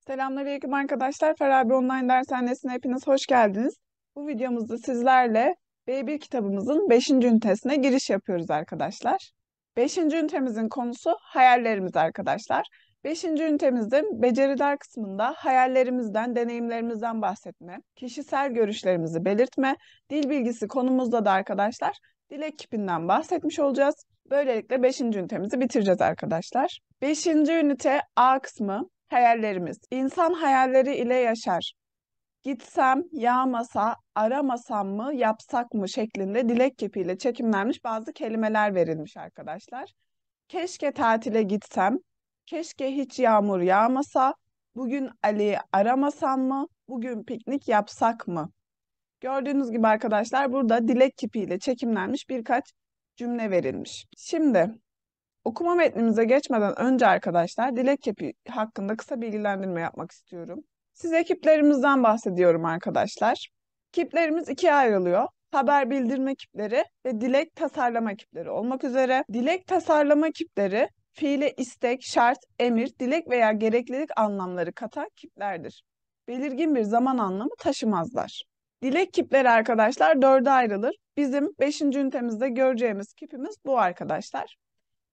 Selamünaleyküm arkadaşlar. Farabi Online Dershanesi'ne hepiniz hoş geldiniz. Bu videomuzda sizlerle B1 kitabımızın 5. ünitesine giriş yapıyoruz arkadaşlar. 5. ünitemizin konusu hayallerimiz arkadaşlar. 5. ünitemizde beceriler kısmında hayallerimizden, deneyimlerimizden bahsetme, kişisel görüşlerimizi belirtme, dil bilgisi konumuzda da arkadaşlar dilek kipinden bahsetmiş olacağız. Böylelikle 5. ünitemizi bitireceğiz arkadaşlar. 5. ünite A kısmı. Hayallerimiz. İnsan hayalleri ile yaşar. Gitsem, yağmasa, aramasam mı, yapsak mı şeklinde dilek kipiyle çekimlenmiş bazı kelimeler verilmiş arkadaşlar. Keşke tatile gitsem, keşke hiç yağmur yağmasa, bugün Ali'yi aramasam mı, bugün piknik yapsak mı? Gördüğünüz gibi arkadaşlar burada dilek kipiyle çekimlenmiş birkaç cümle verilmiş. Şimdi okuma metnimize geçmeden önce arkadaşlar dilek kipi hakkında kısa bilgilendirme yapmak istiyorum. Size kiplerimizden bahsediyorum arkadaşlar. Kiplerimiz ikiye ayrılıyor. Haber bildirme kipleri ve dilek tasarlama kipleri olmak üzere. Dilek tasarlama kipleri fiile istek, şart, emir, dilek veya gereklilik anlamları katan kiplerdir. Belirgin bir zaman anlamı taşımazlar. Dilek kipleri arkadaşlar dörde ayrılır. Bizim 5. ünitemizde göreceğimiz kipimiz bu arkadaşlar.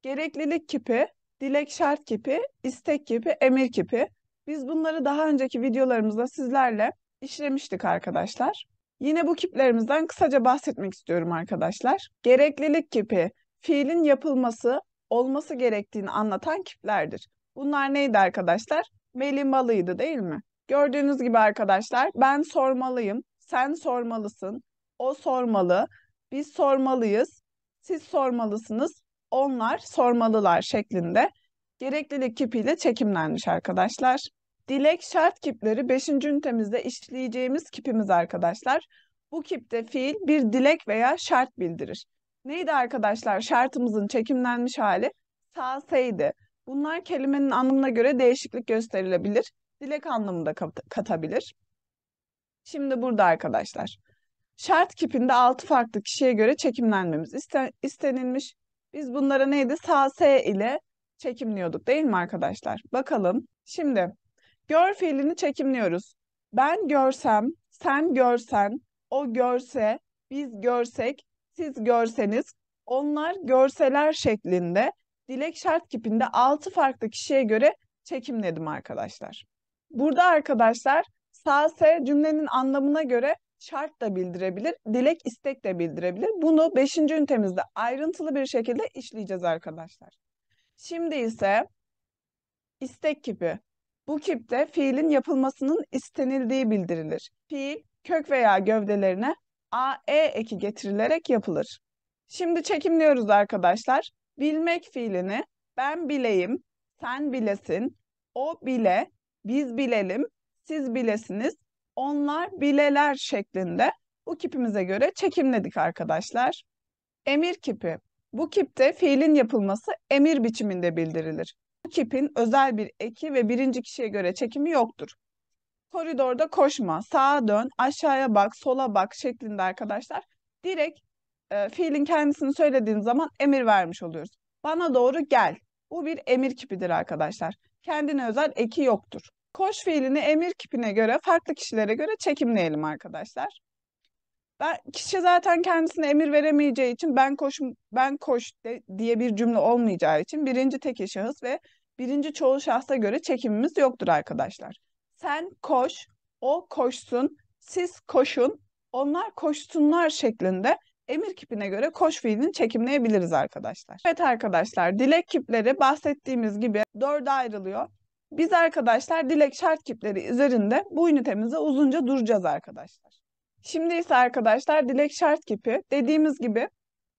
Gereklilik kipi, dilek şart kipi, istek kipi, emir kipi. Biz bunları daha önceki videolarımızda sizlerle işlemiştik arkadaşlar. Yine bu kiplerimizden kısaca bahsetmek istiyorum arkadaşlar. Gereklilik kipi, fiilin yapılması, olması gerektiğini anlatan kiplerdir. Bunlar neydi arkadaşlar? Melimalıydı değil mi? Gördüğünüz gibi arkadaşlar ben sormalıyım, sen sormalısın, o sormalı, biz sormalıyız, siz sormalısınız, onlar sormalılar şeklinde gereklilik kipiyle çekimlenmiş arkadaşlar. Dilek şart kipleri 5. ünitemizde işleyeceğimiz kipimiz arkadaşlar. Bu kipte fiil bir dilek veya şart bildirir. Neydi arkadaşlar? Şartımızın çekimlenmiş hali sağseydi. Bunlar kelimenin anlamına göre değişiklik gösterilebilir. Dilek anlamında katabilir. Şimdi burada arkadaşlar. Şart kipinde 6 farklı kişiye göre çekimlenmemiz istenilmiş. Biz bunlara neydi? Sağ S ile çekimliyorduk değil mi arkadaşlar? Bakalım. Şimdi gör fiilini çekimliyoruz. Ben görsem, sen görsen, o görse, biz görsek, siz görseniz, onlar görseler şeklinde dilek şart kipinde 6 farklı kişiye göre çekimledim arkadaşlar. Burada arkadaşlar sağ S cümlenin anlamına göre şart da bildirebilir, dilek istek de bildirebilir. Bunu 5. ünitemizde ayrıntılı bir şekilde işleyeceğiz arkadaşlar. Şimdi ise istek kipi. Bu kipte fiilin yapılmasının istenildiği bildirilir. Fiil kök veya gövdelerine AE eki getirilerek yapılır. Şimdi çekimliyoruz arkadaşlar. Bilmek fiilini ben bileyim, sen bilesin, o bile, biz bilelim, siz bilesiniz, onlar bileler şeklinde bu kipimize göre çekimledik arkadaşlar. Emir kipi. Bu kipte fiilin yapılması emir biçiminde bildirilir. Bu kipin özel bir eki ve birinci kişiye göre çekimi yoktur. Koridorda koşma, sağa dön, aşağıya bak, sola bak şeklinde arkadaşlar. Direkt fiilin kendisini söylediğin zaman emir vermiş oluyoruz. Bana doğru gel. Bu bir emir kipidir arkadaşlar. Kendine özel eki yoktur. Koş fiilini emir kipine göre, farklı kişilere göre çekimleyelim arkadaşlar. Kişi zaten kendisine emir veremeyeceği için ben koş diye bir cümle olmayacağı için birinci tekil şahıs ve birinci çoğul şahsa göre çekimimiz yoktur arkadaşlar. Sen koş, o koşsun, siz koşun, onlar koşsunlar şeklinde emir kipine göre koş fiilini çekimleyebiliriz arkadaşlar. Evet arkadaşlar, dilek kipleri bahsettiğimiz gibi dörde ayrılıyor. Biz arkadaşlar dilek şart kipleri üzerinde bu ünitemizde uzunca duracağız arkadaşlar. Şimdi ise arkadaşlar dilek şart kipi. Dediğimiz gibi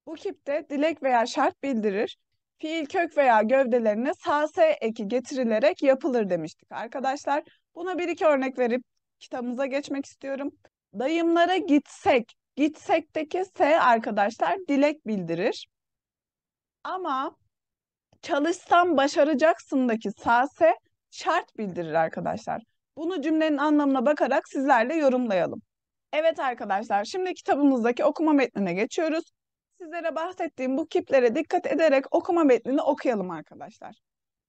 bu kipte dilek veya şart bildirir. Fiil kök veya gövdelerine sağ S eki getirilerek yapılır demiştik arkadaşlar. Buna bir iki örnek verip kitabımıza geçmek istiyorum. Dayımlara gitsek. Gitsekteki S arkadaşlar dilek bildirir. Ama çalışsam başaracaksındaki sağ S şart bildirir arkadaşlar. Bunu cümlenin anlamına bakarak sizlerle yorumlayalım. Evet arkadaşlar, şimdi kitabımızdaki okuma metnine geçiyoruz. Sizlere bahsettiğim bu kiplere dikkat ederek okuma metnini okuyalım arkadaşlar.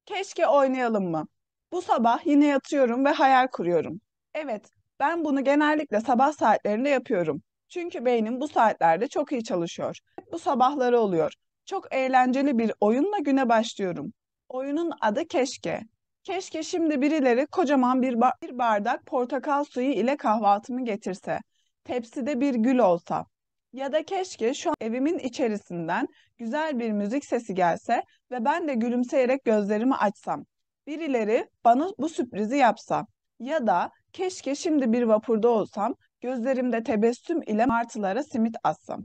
Keşke oynayalım mı? Bu sabah yine yatıyorum ve hayal kuruyorum. Evet, ben bunu genellikle sabah saatlerinde yapıyorum. Çünkü beynim bu saatlerde çok iyi çalışıyor. Hep bu sabahları oluyor. Çok eğlenceli bir oyunla güne başlıyorum. Oyunun adı Keşke. Keşke şimdi birileri kocaman bir bardak portakal suyu ile kahvaltımı getirse. Tepside bir gül olsa. Ya da keşke şu an evimin içerisinden güzel bir müzik sesi gelse ve ben de gülümseyerek gözlerimi açsam. Birileri bana bu sürprizi yapsa. Ya da keşke şimdi bir vapurda olsam, gözlerimde tebessüm ile martılara simit assam.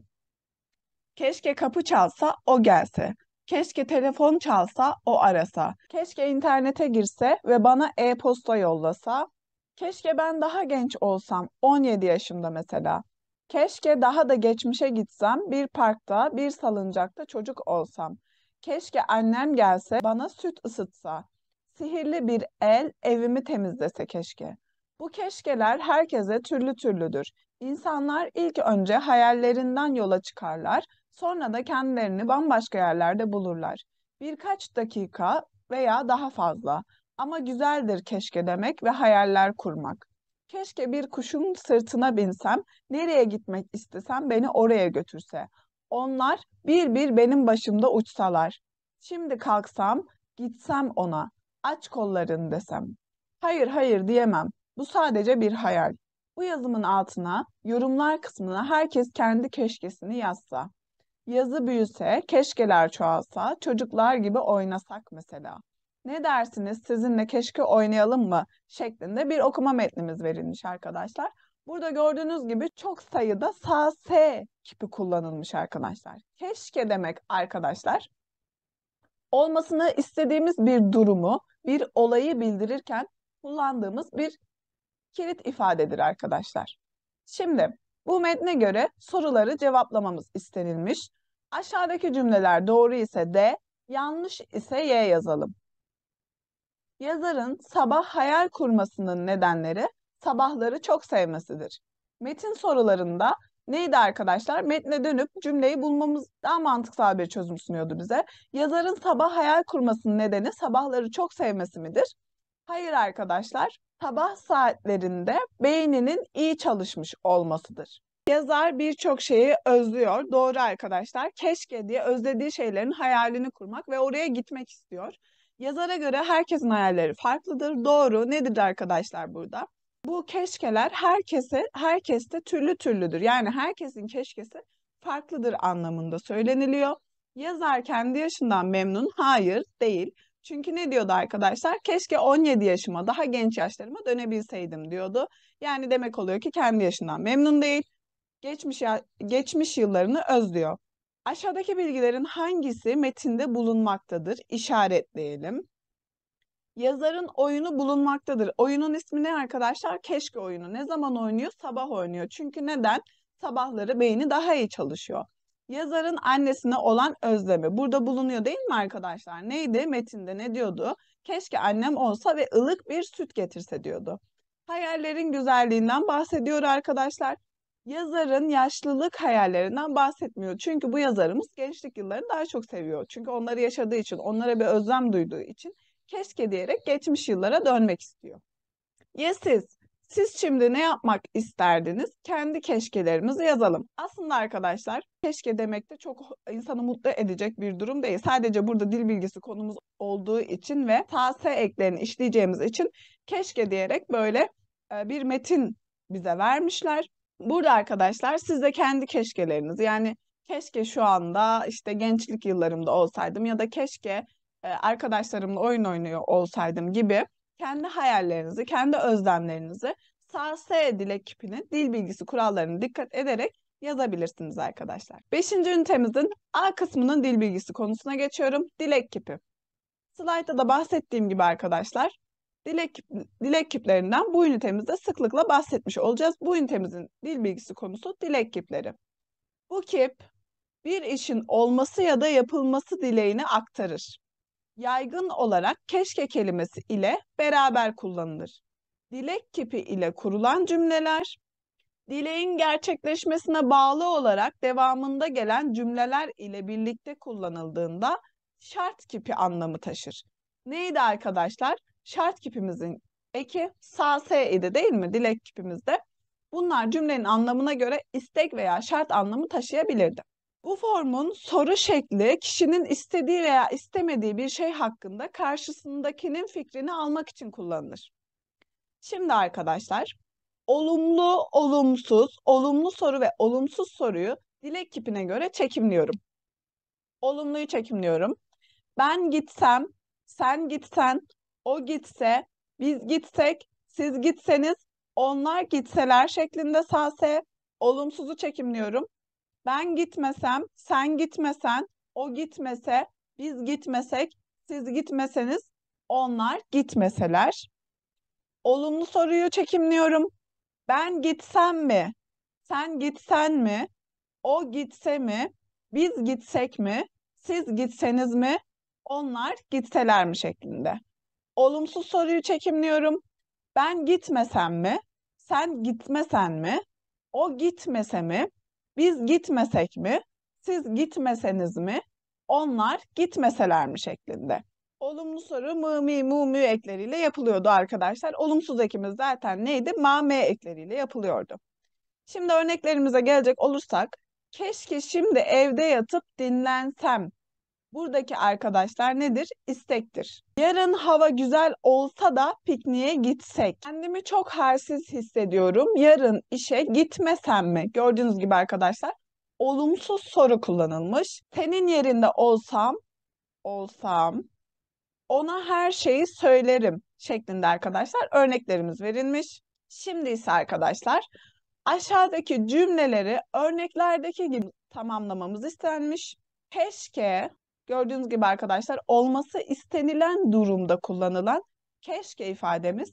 Keşke kapı çalsa, o gelse. Keşke telefon çalsa, o arasa. Keşke internete girse ve bana e-posta yollasa. Keşke ben daha genç olsam, 17 yaşımda mesela. Keşke daha da geçmişe gitsem, bir parkta, bir salıncakta çocuk olsam. Keşke annem gelse, bana süt ısıtsa. Sihirli bir el evimi temizlese keşke. Bu keşkeler herkese türlü türlüdür. İnsanlar ilk önce hayallerinden yola çıkarlar, sonra da kendilerini bambaşka yerlerde bulurlar. Birkaç dakika veya daha fazla. Ama güzeldir keşke demek ve hayaller kurmak. Keşke bir kuşun sırtına binsem, nereye gitmek istesem beni oraya götürse. Onlar bir bir benim başımda uçsalar. Şimdi kalksam, gitsem ona, aç kollarını desem. Hayır, hayır diyemem. Bu sadece bir hayal. Bu yazımın altına, yorumlar kısmına herkes kendi keşkesini yazsa. Yazı büyüse, keşkeler çoğalsa, çocuklar gibi oynasak mesela. Ne dersiniz, sizinle keşke oynayalım mı şeklinde bir okuma metnimiz verilmiş arkadaşlar. Burada gördüğünüz gibi çok sayıda sağ S kipi kullanılmış arkadaşlar. Keşke demek arkadaşlar, olmasını istediğimiz bir durumu, bir olayı bildirirken kullandığımız bir kilit ifadedir arkadaşlar. Şimdi bu metne göre soruları cevaplamamız istenilmiş. Aşağıdaki cümleler doğru ise D, yanlış ise Y yazalım. Yazarın sabah hayal kurmasının nedenleri sabahları çok sevmesidir. Metin sorularında neydi arkadaşlar? Metne dönüp cümleyi bulmamız daha mantıksal bir çözüm sunuyordu bize. Yazarın sabah hayal kurmasının nedeni sabahları çok sevmesi midir? Hayır arkadaşlar, sabah saatlerinde beyninin iyi çalışmış olmasıdır. Yazar birçok şeyi özlüyor. Doğru arkadaşlar. Keşke diye özlediği şeylerin hayalini kurmak ve oraya gitmek istiyor. Yazara göre herkesin hayalleri farklıdır. Doğru. Nedir arkadaşlar burada? Bu keşkeler herkeste türlü türlüdür. Yani herkesin keşkesi farklıdır anlamında söyleniliyor. Yazar kendi yaşından memnun. Hayır, değil. Çünkü ne diyordu arkadaşlar? Keşke 17 yaşıma, daha genç yaşlarıma dönebilseydim diyordu. Yani demek oluyor ki kendi yaşından memnun değil. Geçmiş yıllarını özlüyor. Aşağıdaki bilgilerin hangisi metinde bulunmaktadır? İşaretleyelim. Yazarın oyunu bulunmaktadır. Oyunun ismi ne arkadaşlar? Keşke oyunu. Ne zaman oynuyor? Sabah oynuyor. Çünkü neden? Sabahları beyni daha iyi çalışıyor. Yazarın annesine olan özlemi. Burada bulunuyor değil mi arkadaşlar? Neydi? Metinde ne diyordu? Keşke annem olsa ve ılık bir süt getirse diyordu. Hayallerin güzelliğinden bahsediyor arkadaşlar. Yazarın yaşlılık hayallerinden bahsetmiyor. Çünkü bu yazarımız gençlik yıllarını daha çok seviyor. Çünkü onları yaşadığı için, onlara bir özlem duyduğu için keşke diyerek geçmiş yıllara dönmek istiyor. Ya siz? Siz şimdi ne yapmak isterdiniz? Kendi keşkelerimizi yazalım. Aslında arkadaşlar keşke demek de çok insanı mutlu edecek bir durum değil. Sadece burada dil bilgisi konumuz olduğu için ve TS eklerini işleyeceğimiz için keşke diyerek böyle bir metin bize vermişler. Burada arkadaşlar siz de kendi keşkelerinizi, yani keşke şu anda işte gençlik yıllarımda olsaydım ya da keşke arkadaşlarımla oyun oynuyor olsaydım gibi kendi hayallerinizi, kendi özlemlerinizi SARS dilek kipinin dil bilgisi kurallarına dikkat ederek yazabilirsiniz arkadaşlar. Beşinci ünitemizin A kısmının dil bilgisi konusuna geçiyorum. Dilek kipi. Slaytta da bahsettiğim gibi arkadaşlar, dilek kiplerinden bu ünitemizde sıklıkla bahsetmiş olacağız. Bu ünitemizin dil bilgisi konusu dilek kipleri. Bu kip bir işin olması ya da yapılması dileğini aktarır. Yaygın olarak keşke kelimesi ile beraber kullanılır. Dilek kipi ile kurulan cümleler, Dileğin gerçekleşmesine bağlı olarak devamında gelen cümleler ile birlikte kullanıldığında şart kipi anlamı taşır. Neydi arkadaşlar? Şart kipimizin eki s idi değil mi? Dilek kipimizde. Bunlar cümlenin anlamına göre istek veya şart anlamı taşıyabilirdi. Bu formun soru şekli kişinin istediği veya istemediği bir şey hakkında karşısındakinin fikrini almak için kullanılır. Şimdi arkadaşlar, olumlu, olumsuz, olumlu soru ve olumsuz soruyu dilek kipine göre çekimliyorum. Olumluyu çekimliyorum. Ben gitsem, sen gitsen, o gitse, biz gitsek, siz gitseniz, onlar gitseler şeklinde sase. Olumsuzu çekimliyorum. Ben gitmesem, sen gitmesen, o gitmese, biz gitmesek, siz gitmeseniz, onlar gitmeseler. Olumlu soruyu çekimliyorum. Ben gitsem mi? Sen gitsen mi? O gitse mi? Biz gitsek mi? Siz gitseniz mi? Onlar gitseler mi şeklinde. Olumsuz soruyu çekimliyorum. Ben gitmesem mi? Sen gitmesen mi? O gitmese mi? Biz gitmesek mi? Siz gitmeseniz mi? Onlar gitmeseler mi şeklinde. Olumlu soru mı mi mu mü ekleriyle yapılıyordu arkadaşlar. Olumsuz ekimiz zaten neydi? Ma me ekleriyle yapılıyordu. Şimdi örneklerimize gelecek olursak, keşke şimdi evde yatıp dinlensem. Buradaki arkadaşlar nedir? İstektir. Yarın hava güzel olsa da pikniğe gitsek. Kendimi çok halsiz hissediyorum. Yarın işe gitmesem mi? Gördüğünüz gibi arkadaşlar olumsuz soru kullanılmış. Senin yerinde olsam ona her şeyi söylerim şeklinde arkadaşlar örneklerimiz verilmiş. Şimdi ise arkadaşlar aşağıdaki cümleleri örneklerdeki gibi tamamlamamız istenmiş. Keşke, gördüğünüz gibi arkadaşlar olması istenilen durumda kullanılan keşke ifademiz.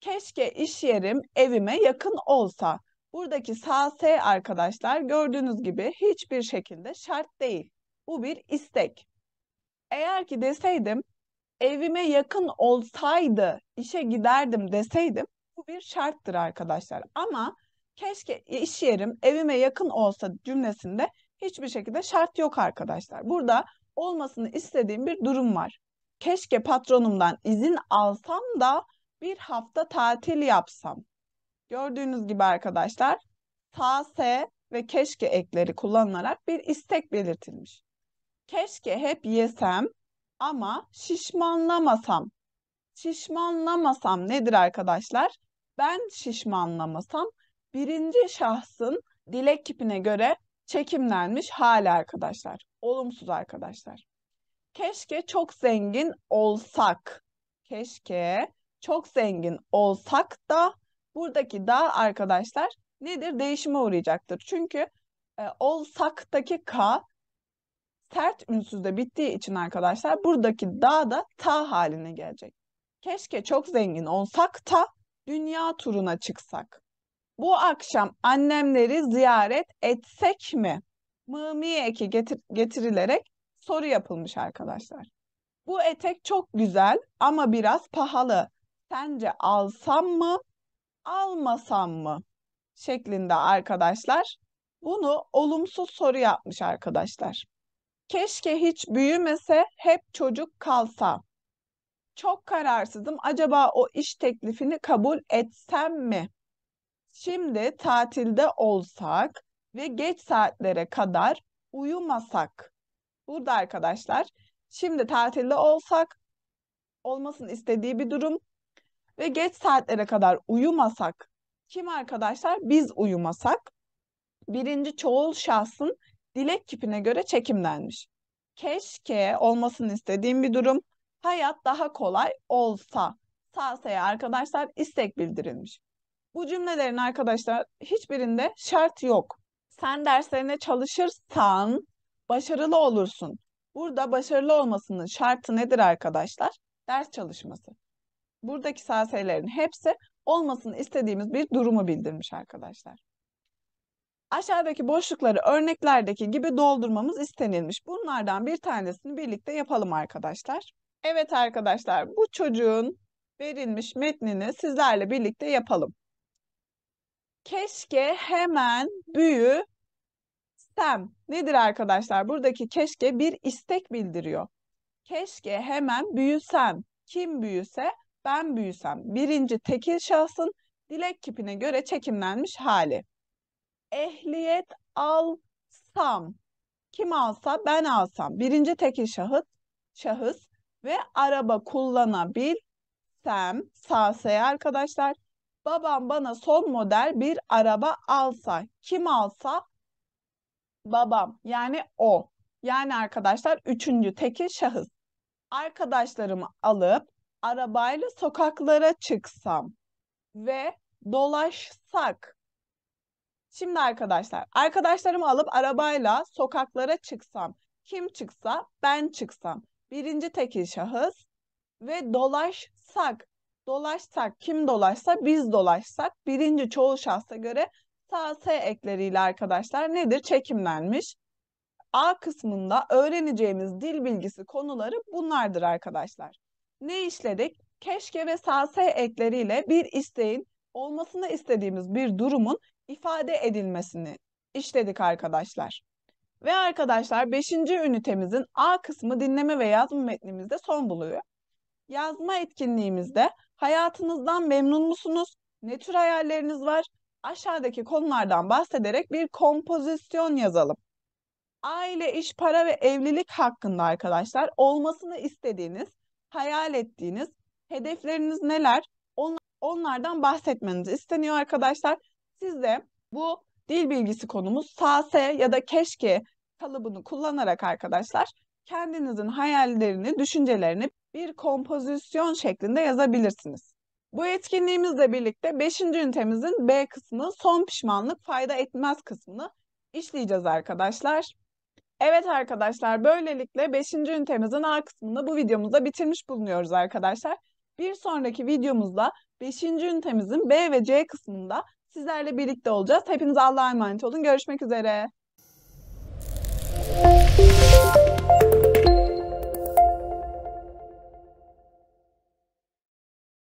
Keşke iş yerim evime yakın olsa. Buradaki s arkadaşlar gördüğünüz gibi hiçbir şekilde şart değil. Bu bir istek. Eğer ki deseydim evime yakın olsaydı işe giderdim deseydim bu bir şarttır arkadaşlar. Ama keşke iş yerim evime yakın olsa cümlesinde hiçbir şekilde şart yok arkadaşlar. Burada olmasını istediğim bir durum var. Keşke patronumdan izin alsam da bir hafta tatil yapsam. Gördüğünüz gibi arkadaşlar s ve keşke ekleri kullanılarak bir istek belirtilmiş. Keşke hep yesem ama şişmanlamasam. Şişmanlamasam nedir arkadaşlar? Ben şişmanlamasam birinci şahsın dilek kipine göre çekimlenmiş hali arkadaşlar. Olumsuz arkadaşlar. Keşke çok zengin olsak. Keşke çok zengin olsak da buradaki da arkadaşlar nedir? Değişime uğrayacaktır. Çünkü olsaktaki k sert ünsüzde bittiği için arkadaşlar buradaki da da ta haline gelecek. Keşke çok zengin olsak da dünya turuna çıksak. Bu akşam annemleri ziyaret etsek mi? Mı eki getirilerek soru yapılmış arkadaşlar. Bu etek çok güzel ama biraz pahalı. Sence alsam mı, almasam mı? Şeklinde arkadaşlar. Bunu olumsuz soru yapmış arkadaşlar. Keşke hiç büyümese, hep çocuk kalsa. Çok kararsızım. Acaba o iş teklifini kabul etsem mi? Şimdi tatilde olsak ve geç saatlere kadar uyumasak. Burada arkadaşlar, şimdi tatilde olsak, olmasını istediği bir durum ve geç saatlere kadar uyumasak. Kim arkadaşlar? Biz uyumasak. Birinci çoğul şahsın dilek kipine göre çekimlenmiş. Keşke olmasını istediğim bir durum. Hayat daha kolay olsa. Sağsaya arkadaşlar istek bildirilmiş. Bu cümlelerin arkadaşlar hiçbirinde şart yok. Sen derslerine çalışırsan başarılı olursun. Burada başarılı olmasının şartı nedir arkadaşlar? Ders çalışması. Buradaki sağsayelerin hepsi olmasını istediğimiz bir durumu bildirmiş arkadaşlar. Aşağıdaki boşlukları örneklerdeki gibi doldurmamız istenilmiş. Bunlardan bir tanesini birlikte yapalım arkadaşlar. Evet arkadaşlar, bu çocuğun verilmiş metnini sizlerle birlikte yapalım. Keşke hemen büyüsem. Nedir arkadaşlar? Buradaki keşke bir istek bildiriyor. Keşke hemen büyüsem. Kim büyüse ben büyüsem. Birinci tekil şahsın dilek kipine göre çekimlenmiş hali. Ehliyet alsam. Kim alsa ben alsam. Birinci tekil şahıs ve araba kullanabilsem. Sağ arkadaşlar. Babam bana son model bir araba alsa. Kim alsa? Babam. Yani o. Yani arkadaşlar üçüncü tekil şahıs. Arkadaşlarımı alıp arabayla sokaklara çıksam ve dolaşsak. Şimdi arkadaşlar, arkadaşlarımı alıp arabayla sokaklara çıksam. Kim çıksa ben çıksam. Birinci tekil şahıs ve dolaşsak. Dolaşsak, kim dolaşsa biz dolaşsak. Birinci çoğul şahsa göre sağ S ekleriyle arkadaşlar nedir? Çekimlenmiş. A kısmında öğreneceğimiz dil bilgisi konuları bunlardır arkadaşlar. Ne işledik? Keşke ve sase ekleriyle bir isteğin, olmasını istediğimiz bir durumun ifade edilmesini işledik arkadaşlar. Ve arkadaşlar 5. ünitemizin A kısmı dinleme ve yazma metnimizde son buluyor. Yazma etkinliğimizde hayatınızdan memnun musunuz? Ne tür hayalleriniz var? Aşağıdaki konulardan bahsederek bir kompozisyon yazalım. Aile, iş, para ve evlilik hakkında arkadaşlar olmasını istediğiniz, hayal ettiğiniz hedefleriniz neler? Onlardan bahsetmeniz isteniyor arkadaşlar. Siz de bu dil bilgisi konumuz sase ya da keşke kalıbını kullanarak arkadaşlar kendinizin hayallerini, düşüncelerini bir kompozisyon şeklinde yazabilirsiniz. Bu etkinliğimizle birlikte 5. ünitemizin B kısmı son pişmanlık fayda etmez kısmını işleyeceğiz arkadaşlar. Evet arkadaşlar, böylelikle 5. ünitemizin A kısmını bu videomuzda bitirmiş bulunuyoruz arkadaşlar. Bir sonraki videomuzda 5. ünitemizin B ve C kısmında sizlerle birlikte olacağız. Hepinize Allah'a emanet olun. Görüşmek üzere.